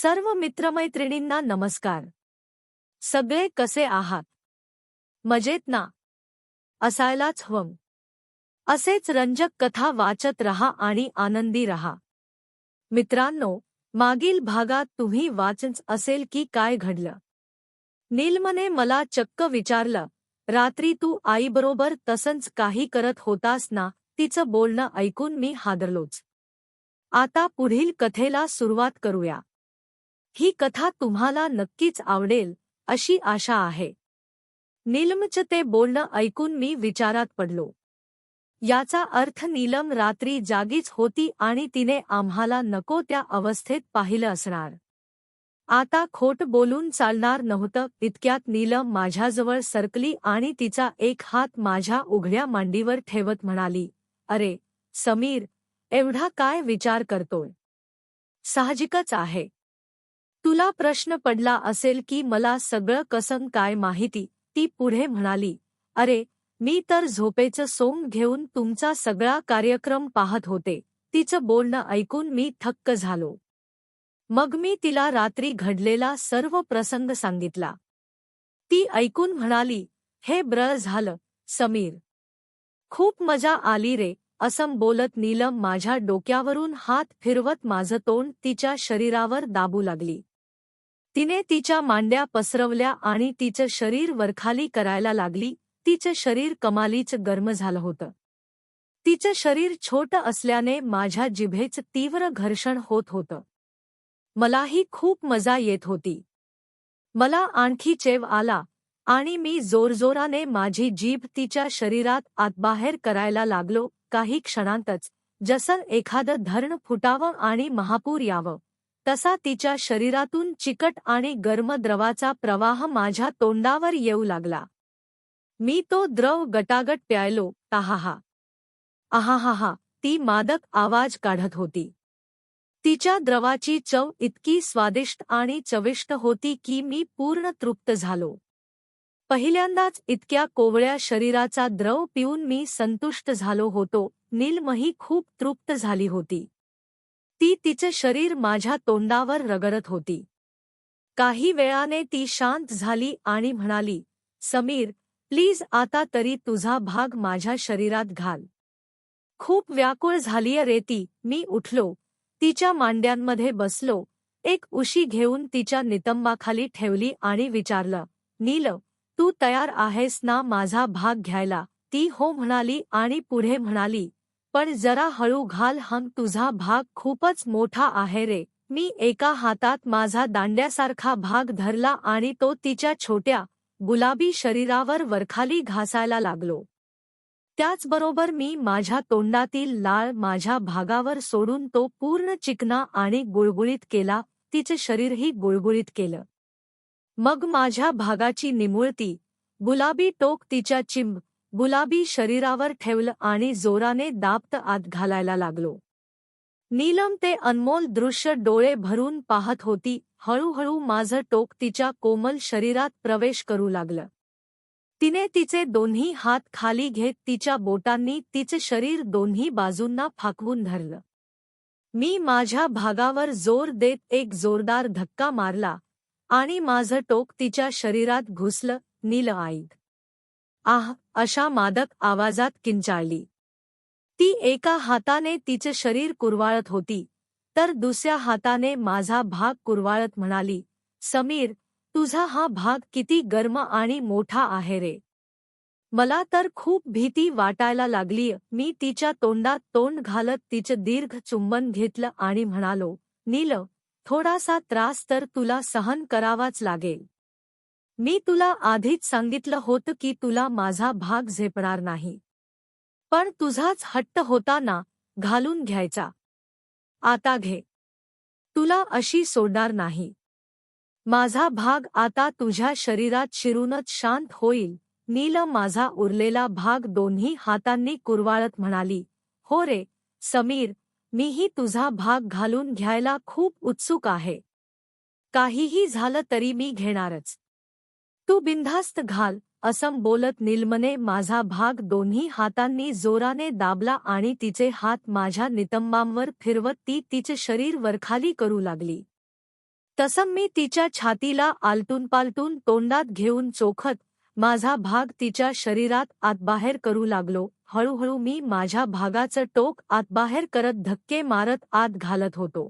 सर्व मित्रमैत्रिणींना नमस्कार. सगळे कसे आहात? मजेत ना? असायलाच हवं. असेच रंजक कथा वाचत रहा आणि आनंदी रहा. मित्रांनो, मागील भागात तुम्ही वाचलं असेल की काय घडलं. नीलमने मला चक्क विचारलं, रात्री तू आईबरोबर तसंच काही करत होतास ना? तिचं बोलणं ऐकून मी हादरलोच. आता पुढील कथेला सुरुवात करूया. ही कथा तुम्हाला नक्कीच आवडेल अशी आशा आहे. नीलमचं ते बोलणं ऐकून मी विचारात पडलो. याचा अर्थ नीलम रात्री जागीच होती आणि तिने आम्हाला नको त्या अवस्थेत पाहिलं असणार. आता खोट बोलून चालणार नव्हतं. इतक्यात नीलम माझ्याजवळ सरकली आणि तिचा एक हात माझ्या उघड्या मांडीवर ठेवत म्हणाली, "अरे, समीर, एवढा काय विचार करतोय? साहजिकच आहे. तुला प्रश्न पडला असेल की मला सगळं कसं काय माहिती." ती पुढे म्हणाली, "अरे, मी तर झोपेचं सोंग घेऊन तुमचा सगळा कार्यक्रम पाहत होते." तिचं बोलणं ऐकून मी थक्क झालो. मग मी तिला रात्री घडलेला सर्व प्रसंग सांगितला. ती ऐकून म्हणाली, "हे बरं झालं, समीर. खूप मजा आली रे." असं बोलत नीलम माझ्या डोक्यावरून हात फिरवत माझं तोंड तिच्या शरीरावर दाबू लागली. तिने तिच्या मांड्या पसरवल्या आणि तिचं शरीर वरखाली करायला लागली. तिचं शरीर कमालीचं गरम झालं होतं. तिचं शरीर छोटं असल्याने माझ्या जिभेचं तीव्र घर्षण होत होतं. मलाही खूप मजा येत होती. मला आणखी चेव आला आणि मी जोरजोराने माझी जीभ तिच्या शरीरात आतबाहेर करायला लागलो. काही क्षणांतच जसं एखादं धरण फुटावं आणि महापूर यावं, तसा तिच्या शरीरातून चिकट आणि गर्म द्रवाचा प्रवाह माझ्या तोंडावर येऊ लागला. मी तो द्रव गटागट प्यायलो. आहाहा, आहाहाहा, ती मादक आवाज काढत होती. तिच्या द्रवाची चव इतकी स्वादिष्ट आणि चविष्ट होती की मी पूर्ण तृप्त झालो. पहिल्यांदाच इतक्या कोवळ्या शरीराचा द्रव पिऊन मी संतुष्ट झालो होतो. नीलमही खूप तृप्त झाली होती. ती तिचं शरीर माझ्या तोंडावर रगडत होती. काही वेळाने ती शांत झाली आणि म्हणाली, "समीर, प्लीज आता तरी तुझा भाग माझ्या शरीरात घाल." खूप व्याकुळ झालीय रे ती. मी उठलो, तिच्या मांड्यांमध्ये बसलो, एक उशी घेऊन तिच्या नितंबाखाली ठेवली आणि विचारलं, "नील, तू तयार आहेस ना माझा भाग घ्यायला?" ती हो म्हणाली आणि पुढे म्हणाली, "पण जरा हळू घाल हं, तुझा भाग खूपच मोठा आहे रे." मी एका हातात माझा दांड्यासारखा भाग धरला आणि तो तिच्या छोट्या, गुलाबी शरीरावर वरखाली घासायला लागलो. त्याचबरोबर मी माझ्या तोंडातील लाळ माझ्या भागावर सोडून तो पूर्ण चिकना आणि गुळगुळीत केला. तिचे शरीरही गुळगुळीत केलं. मग माझ्या भागाची निमुळती, गुलाबी टोक तिच्या गुलाबी शरीरावर ठेवलं आणि जोराने दाबत आत घालायला लागलो. नीलम ते अनमोल दृश्य डोळे भरून पाहत होती. हळूहळू माझं टोक तिच्या कोमल शरीरात प्रवेश करू लागलं. तिने तिचे दोन्ही हात खाली घेत तिच्या बोटांनी तिचं शरीर दोन्ही बाजूंना फाकवून धरलं. मी माझ्या भागावर जोर देत एक जोरदार धक्का मारला आणि माझं टोक तिच्या शरीरात घुसलं. "नील ऐक." "आह," अशा मादक आवाजात किंचाळली. ती एका हाताने तिचं शरीर कुरवाळत होती, तर दुसऱ्या हाताने माझा भाग कुरवाळत म्हणाली, "समीर, तुझा हा भाग किती गर्म आणि मोठा आहे रे. मला तर खूप भीती वाटायला लागलीय." मी तिच्या तोंडात तोंड घालत तिचं दीर्घ चुंबन घेतलं आणि म्हणालो, "नील, थोडासा त्रास तर तुला सहन करावाच लागेल. मी तुला आधीच सांगितलं होतं की तुला माझा भाग झेपणार नाही. पण तुझाच हट्ट होता ना घालून घ्यायचा. आता घे. तुला अशी सोडणार नाही. माझा भाग आता तुझ्या शरीरात शिरूनच शांत होईल." नील माझा उरलेला भाग दोन्ही हातांनी कुरवाळत म्हणाली, "हो रे, समीर, मीही तुझा भाग घालून घ्यायला खूप उत्सुक आहे. काहीही झालं तरी मी घेणारच. तू बिनधास्त घाल." असं बोलत नीलमने माझा भाग दोन्ही हातांनी जोराने दाबला आणि तिचे हात माझ्या नितंबांवर फिरवत ती तिचे शरीर वरखाली करू लागली. तसं मी तिच्या छातीला आलटून-पालटून तोंडात घेऊन चोखत माझा भाग तिच्या शरीरात आतबाहेर करू लागलो. हळूहळू मी माझ्या भागाचं टोक आतबाहेर करत धक्के मारत आत घालत होतो.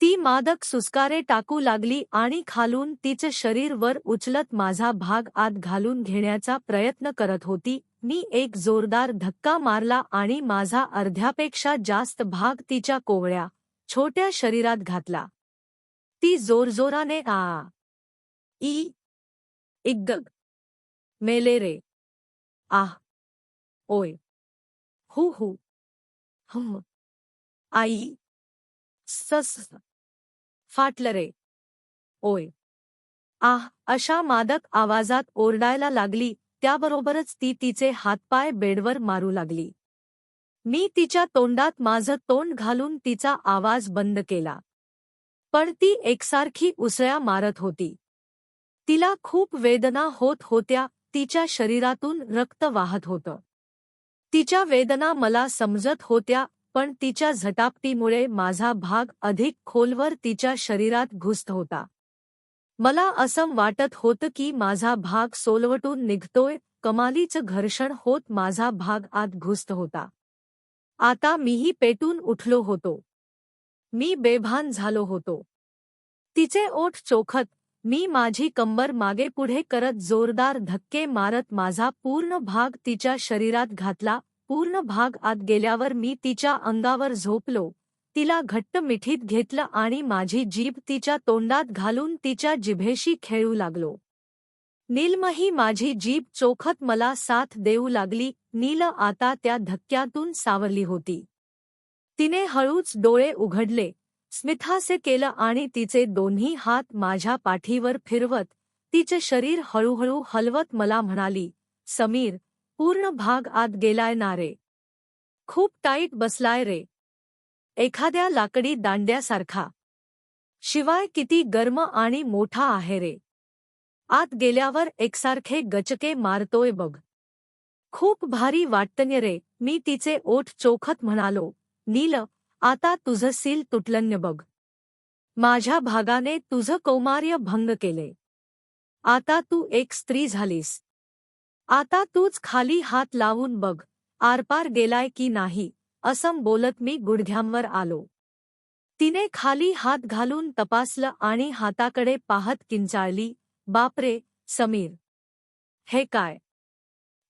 ती मादक सुस्कारे टाकू लागली आणि खालून तिचं शरीर वर उचलत माझा भाग आत घालून घेण्याचा प्रयत्न करत होती. मी एक जोरदार धक्का मारला आणि माझा अर्ध्यापेक्षा जास्त भाग तिच्या कोवळ्या, छोट्या शरीरात घातला. ती जोरजोराने आ ई इग्गग मेले रे, आह, ओय, हू हू, हम, आई, सस, फाटलं रे, ओय, आह अशा मादक आवाजात ओरडायला लागली. त्याबरोबरच ती तिचे हातपाय बेडवर मारू लागली. मी तिच्या तोंडात माझं तोंड घालून तिचा आवाज बंद केला. पण ती एकसारखी उसळ्या मारत होती. तिला खूप वेदना होत होत्या. तिच्या शरीरातून रक्त वाहत होतं. तिच्या वेदना मला समजत होत्या, पण तिच्या झटापटीमुळे माझा भाग अधिक खोलवर तिच्या शरीरात घुसत होता. मला असं वाटत होतं की माझा भाग सोलवटून निघतोय. कमालीचं घर्षण होत माझा भाग आत घुसत होता. आता मीही पेटून उठलो होतो. मी बेभान झालो होतो. तिचे ओठ चोखत मी माझी कंबर मागे पुढे करत जोरदार धक्के मारत माझा पूर्ण भाग तिच्या शरीरात घातला. पूर्ण भाग आत गेल्यावर मी तिच्या अंगावर झोपलो. तिला घट्ट मिठीत घेतलं आणि माझी जीभ तिच्या तोंडात घालून तिच्या जिभेशी खेळू लागलो. नीलमही माझी जीभ चोखत मला साथ देऊ लागली. नील आता त्या धक्क्यातून सावरली होती. तिने हळूच डोळे उघडले, स्मितहास्य केलं आणि तिचे दोन्ही हात माझ्या पाठीवर फिरवत तिचे शरीर हळूहळू हलवत मला म्हणाली, समीर, पूर्ण भाग आत गेलाय ना रे. खूप टाईट बसलाय रे. एखाद्या लाकडी दांड्यासारखा. शिवाय किती गर्म आणि मोठा आहे रे. आत गेल्यावर एकसारखे गचके मारतोय बघ. खूप भारी वाटतंय रे. मी तिचे ओठ चोखत म्हणालो, नील, आता तुझं सील तुटलंय बघ. माझ्या भागाने तुझं कौमार्य भंग केले. आता तू एक स्त्री झालीस. आता तूच खाली हात लावून बघ, आरपार गेलाय की नाही. असं बोलत मी गुडघ्यांवर आलो. तिने खाली हात घालून तपासलं आणि हाताकडे पाहत किंचाळली, बापरे, समीर. हे काय?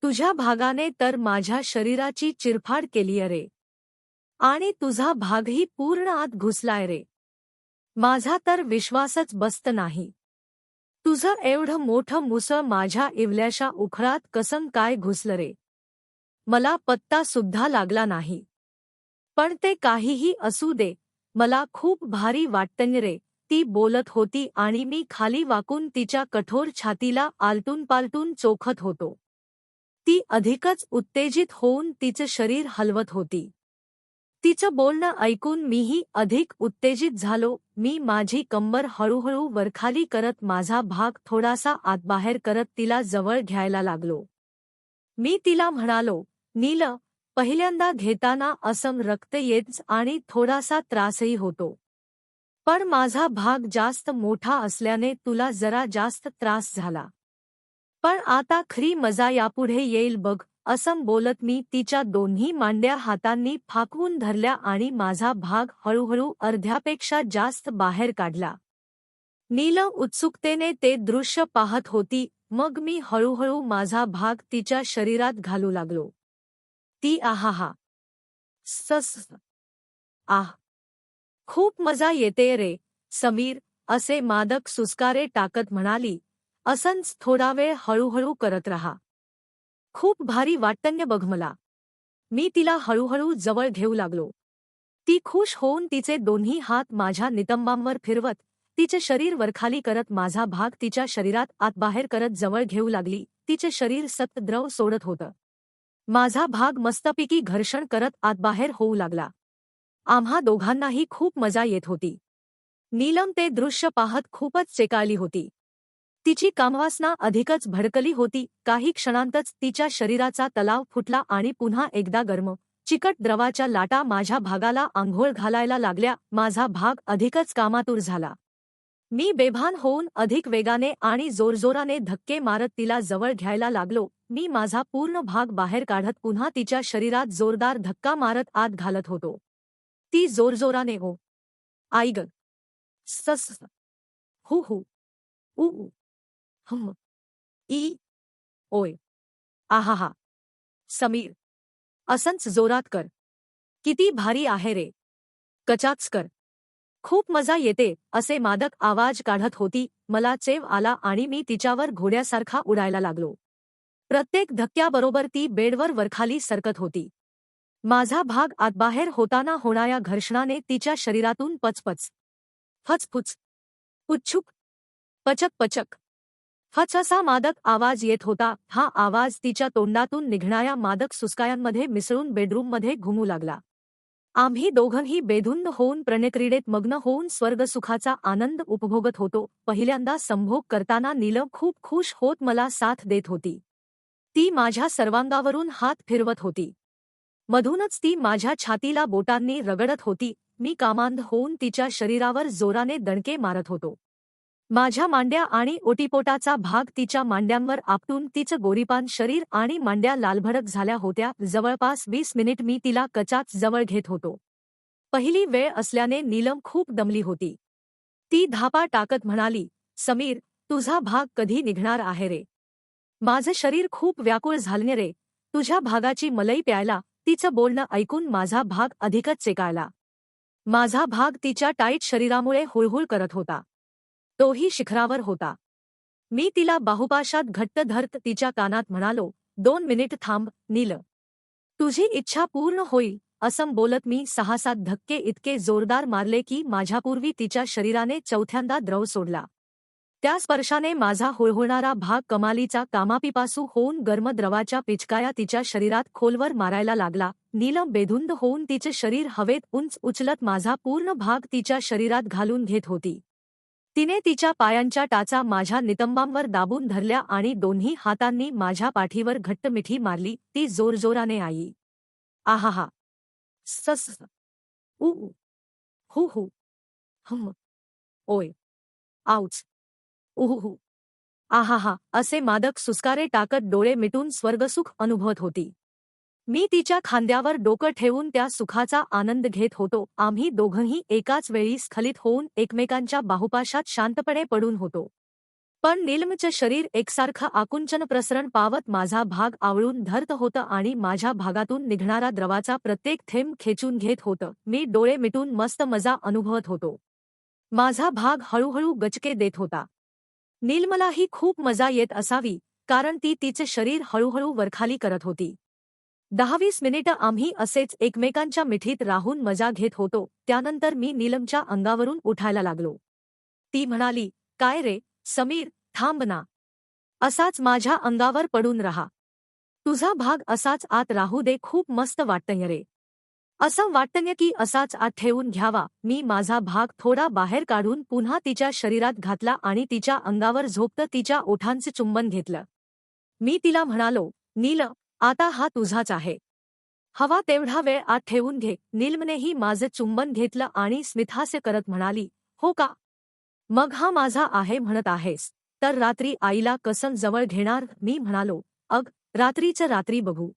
तुझ्या भागाने तर माझ्या शरीराची चिरफाड केलीय रे. आणि तुझा भागही पूर्ण आत घुसलाय रे. माझा तर विश्वासच बसत नाही. तुझं एवढं मोठं मुसळ माझ्या इवल्याशा उखळात कसं काय घुसलं रे. मला पत्ता सुद्धा लागला नाही. पण ते काहीही असू दे, मला खूप भारी वाटतंय रे. ती बोलत होती आणि मी खाली वाकून तिच्या कठोर छातीला आलटून-पालटून चोखत होतो. ती अधिकच उत्तेजित होऊन तिचं शरीर हलवत होती. तिचं बोलणं ऐकून मीही अधिक उत्तेजित झालो. मी माझी कंबर हळूहळू वरखाली करत माझा भाग थोडासा आतबाहेर करत तिला जवळ घ्यायला लागलो. मी तिला म्हणालो, नील, पहिल्यांदा घेताना असं रक्त येतं आणि थोडासा त्रासही होतो. पण माझा भाग जास्त मोठा असल्याने तुला जरा जास्त त्रास झाला. पण आता खरी मजा यापुढे येईल बघ. असं बोलत मी तिच्या दोन्ही मांड्या हातांनी फाकवून धरल्या आणि माझा भाग हळूहळू अर्ध्यापेक्षा जास्त बाहेर काढला. नील उत्सुकतेने ते दृश्य पाहत होती. मग मी हळूहळू माझा भाग तिच्या शरीरात घालू लागलो. ती आहाहा, सस, आह, खूप मजा येते रे, समीर, असे मादक सुस्कारे टाकत म्हणाली. असंच थोडा वेळ हळूहळू करत रहा. खूप भारी वाटतंय बघ मला. मी तिला हळूहळू जवळ घेऊ लागलो. ती खुश होऊन तिचे दोन्ही हात माझ्या नितंबांवर फिरवत तिचे शरीर वरखाली करत माझा भाग तिच्या शरीरात आतबाहेर करत जवळ घेऊ लागली. तिचे शरीर सतत द्रव सोडत होतं. माझा भाग मस्तपैकी घर्षण करत आतबाहेर होऊ लागला. आम्हा दोघांनाही खूप मजा येत होती. नीलम ते दृश्य पाहत खूपच चेकाळली होती. तिची कामवासना अधिकच भडकली होती. काही क्षणांतच तिच्या शरीराचा तलाव फुटला आणि पुन्हा एकदा गर्म, चिकट द्रवाच्या लाटा माझ्या भागाला आंघोळ घालायला लागल्या. माझा भाग अधिकच कामातूर झाला. मी बेभान होऊन अधिक वेगाने आणि जोरजोराने धक्के मारत तिला जवळ घ्यायला लागलो. मी माझा पूर्ण भाग बाहेर काढत पुन्हा तिच्या शरीरात जोरदार धक्का मारत आत घालत होतो. ती जोरजोराने ओ, आई ग, सस, हु हु, उ उ, हम, ई, ओय, आहाहा, समीर, असंच जोरात कर. किती भारी आहे रे. कचाच कर. खूप मजा येते असे मादक आवाज काढत होती. मला चेव आला आणि मी तिच्यावर घोड्यासारखा उडायला लागलो. प्रत्येक धक्क्याबरोबर ती बेडवर वरखाली सरकत होती. माझा भाग आतबाहेर होताना होणाऱ्या घर्षणाने तिच्या शरीरातून पचपच, फचफुच, पुच्छुक, पचक पचक, फच असा मादक आवाज येत होता. हा आवाज तिच्या तोंडातून निघणाऱ्या मादक सुस्कायांमध्ये मिसळून बेडरूममध्ये घुमू लागला. आम्ही दोघंही बेधुंद होऊन प्रणयक्रीडेत मग्न होऊन स्वर्गसुखाचा आनंद उपभोगत होतो. पहिल्यांदा संभोग करताना नीलम खूप खुश होत मला साथ देत होती. ती माझ्या सर्वांगावरून हात फिरवत होती. मधूनच ती माझ्या छातीला बोटांनी रगडत होती. मी कामांध होऊन तिच्या शरीरावर जोराने दणके मारत होतो. माझ्या मांड्या आणि ओटीपोटाचा भाग तिच्या मांड्यांवर आपटून तिचं गोरीपान शरीर आणि मांड्या लालभडक झाल्या होत्या. जवळपास 20 मिनिट मी तिला कचाच जवळ घेत होतो. पहिली वेळ असल्याने नीलम खूप दमली होती. ती धापा टाकत म्हणाली, समीर, तुझा भाग कधी निघणार आहे रे. माझं शरीर खूप व्याकुळ झालं रे, तुझ्या भागाची मलई प्यायला. तिचं बोलणं ऐकून माझा भाग अधिकच चेकाळला. माझा भाग तिच्या टाईट शरीरामुळे हुळहुळ करत होता. तोही शिखरावर होता. मी तिला बाहुपाशात घट्ट धरत तिच्या कानात म्हणालो, 2 मिनिट थांब, नील. तुझी इच्छा पूर्ण होईल. असं बोलत मी 6-7 धक्के इतके जोरदार मारले की माझ्यापूर्वी तिच्या शरीराने चौथ्यांदा द्रव सोडला. त्या स्पर्शाने माझा हुळहुळणारा भाग कमालीचा कामापिपासू होऊन गर्म द्रवाच्या पिचकाया तिच्या शरीरात खोलवर मारायला लागला. नीलम बेधुंद होऊन तिचे शरीर हवेत उंच उचलत माझा पूर्ण भाग तिच्या शरीरात घालून घेत होती. तिने तिच्या पायांच्या टाचा माझ्या नितंबांवर दाबून धरल्या आणि दोन्ही हातांनी माझ्या पाठीवर घट्ट मिठी मारली. ती जोरजोराने आई, आहाहा, सस, उ उ, हु हु, हम, ओय, आऊच, उहुहु, आहाहा असे मादक सुस्कारे टाकत डोळे मिटून स्वर्गसुख अनुभवत होती. मी तिच्या खांद्यावर डोकं ठेवून त्या सुखाचा आनंद घेत होतो. आम्ही दोघंही एकाच वेळी स्खलित होऊन एकमेकांच्या बाहुपाशात शांतपणे पडून होतो. पण नीलमचं शरीर एकसारखं आकुंचन प्रसरण पावत माझा भाग आवळून धरत होतं आणि माझ्या भागातून निघणारा द्रवाचा प्रत्येक थेंब खेचून घेत होतं. मी डोळे मिटून मस्त मजा अनुभवत होतो. माझा भाग हळूहळू गचके देत होता. नीलमलाही खूप मजा येत असावी, कारण ती तिचे शरीर हळूहळू वरखाली करत होती. 10-20 मिनिटं आम्ही असेच एकमेकांच्या मिठीत राहून मजा घेत होतो. त्यानंतर मी नीलमच्या अंगावरून उठायला लागलो. ती म्हणाली, काय रे समीर, थांब ना. असाच माझ्या अंगावर पडून राहा. तुझा भाग असाच आत राहू दे. खूप मस्त वाटतंय रे. असं वाटतंय की असाच आत ठेवून घ्यावा. मी माझा भाग थोडा बाहेर काढून पुन्हा तिच्या शरीरात घातला आणि तिच्या अंगावर झोपतं तिच्या ओठांचे चुंबन घेतलं. मी तिला म्हणालो, नील, आता हा तुझाच आहे. हवा तेवढा वेळ आत ठेवून घे. नीलमनेही माझं चुंबन घेतलं आणि स्मितहास्य करत म्हणाली, हो का? मग हा माझा आहे म्हणत आहेस, तर रात्री आईला कसं जवळ घेणार? मी म्हणालो, अग, रात्रीचं रात्री बघू.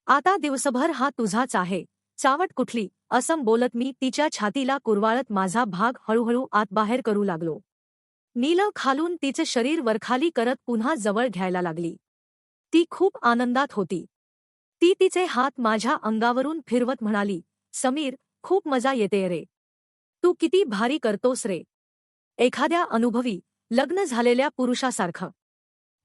आता दिवसभर हा तुझाच आहे. चावट कुठली? असं बोलत मी तिच्या छातीला कुरवाळत माझा भाग हळूहळू आत बाहेर करू लागलो. नील खालून तिचे शरीर वरखाली करत पुन्हा जवळ घ्यायला लागली. ती खूप आनंदात होती. ती तिचे हात माझ्या अंगावरून फिरवत म्हणाली, समीर, खूप मजा येते रे. तू किती भारी करतोस रे. एखाद्या अनुभवी, लग्न झालेल्या पुरुषासारखं.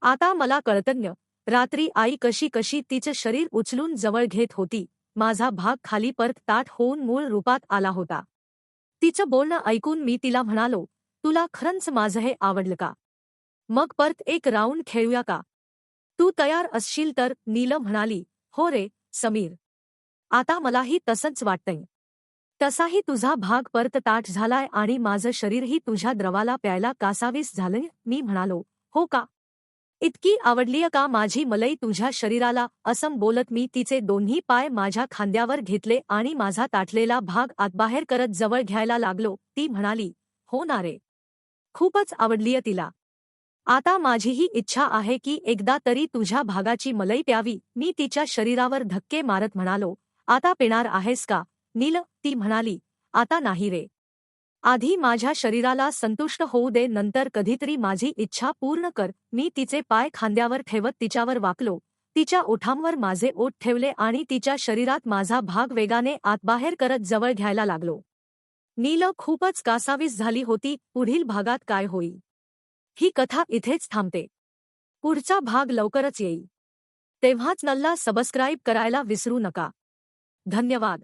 आता मला कळतंय, रात्री आई कशी कशी तिचं शरीर उचलून जवळ घेत होती. माझा भाग खाली परत ताठ होऊन मूळ रूपात आला होता. तिचं बोलणं ऐकून मी तिला म्हणालो, तुला खरंच माझं हे आवडलं का? मग परत एक राऊंड खेळूया का? तू तयार असशील तर? नील म्हणाली, हो रे समीर. आता मलाही तसंच वाटतंय. तसाही तुझा भाग परत ताठ झालाय आणि माझं शरीरही तुझ्या द्रवाला प्यायला कासावीस झालंय. मी म्हणालो, हो का? इतकी आवडलीय का माझी मलई तुझ्या शरीराला? असं बोलत मी तिचे दोन्ही पाय माझ्या खांद्यावर घेतले आणि माझा ताठलेला भाग आतबाहेर करत जवळ घ्यायला लागलो. ती म्हणाली, हो ना रे. खूपच आवडलीय तिला. आता माझीही इच्छा आहे की एकदा तरी तुझ्या भागाची मलई प्यावी. मी तिच्या शरीरावर धक्के मारत म्हणालो, आता पिणार आहेस का नील? ती म्हणाली, आता नाही रे. आधी माझ्या शरीराला संतुष्ट होऊ दे, नंतर कधीतरी माझी इच्छा पूर्ण कर. मी तिचे पाय खांद्यावर ठेवत तिच्यावर वाकलो, तिच्या ओठांवर माझे ओठ ठेवले आणि तिच्या शरीरात माझा भाग वेगाने आतबाहेर करत जवळ घ्यायला लागलो. नील खूपच कासावीस झाली होती. पुढील भागात काय होईल ही कथा इथेच थांबते. पुढचा भाग लवकरच येईल. तेव्हाच नल्ला सबस्क्राईब करायला विसरू नका. धन्यवाद.